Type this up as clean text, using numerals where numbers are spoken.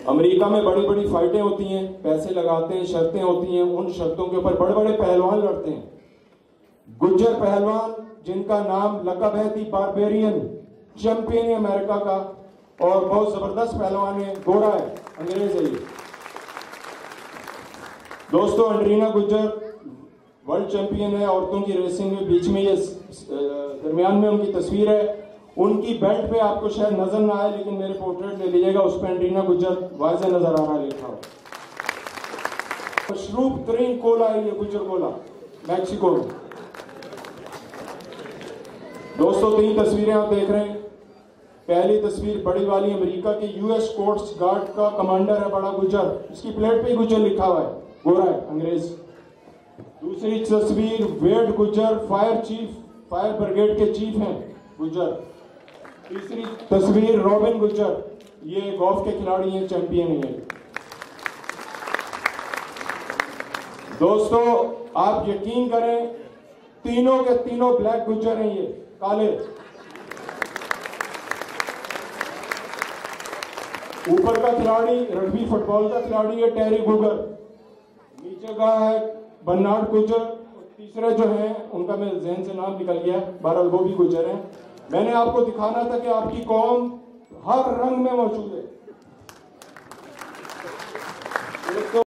America में बड़ी बड़ी फाइटें होती हैं, पैसे लगाते हैं, शर्तें होती हैं, उन शर्तों के ऊपर बड़े बड़े पहलवान लड़ते हैं। गुज्जर पहलवान जिनका नाम लकब है दी बारबेरियन, चैंपियन है अमेरिका का और बहुत जबरदस्त पहलवान है, गोरा है, अंग्रेज है ये। दोस्तों एंड्रीना गुज्जर वर्ल्ड चैंपियन है औरतों की रेसिंग में। बीच में ये दरमियान में उनकी तस्वीर है। उनकी बेल्ट पे आपको शायद नजर ना आए, लेकिन मेरे पोर्ट्रेट ले लीजिएगा, उस पर एंड्रीना गुज्जर वाज़े नजर आ रहा है लिखा हुआ। मशरूब तरीन कोला है ये गुज्जर कोला, मैक्सिको में। दोस्तों 3 तस्वीरें आप देख रहे हैं। पहली तस्वीर बड़ी वाली अमेरिका के यूएस कोस्ट गार्ड का कमांडर है, बड़ा गुज्जर, इसकी प्लेट पे गुज्जर लिखा हुआ है, गोरा है, अंग्रेज। दूसरी तस्वीर वेड गुज्जर, फायर ब्रिगेड के चीफ हैं गुज्जर। तीसरी तस्वीर रॉबिन गुज्जर, ये गोल्फ के खिलाड़ी हैं, चैंपियन हैं। दोस्तों आप यकीन करें, तीनों के तीनों ब्लैक गुज्जर हैं, ये काले। ऊपर का खिलाड़ी रग्बी फुटबॉल का खिलाड़ी है टेरी गुगर, नीचे का है बर्नार्ड गुज्जर, तीसरे जो हैं उनका मैं जहन से नाम निकल गया, बहरहाल वो भी गुज्जर हैं। मैंने आपको दिखाना था कि आपकी कौम हर रंग में मौजूद है।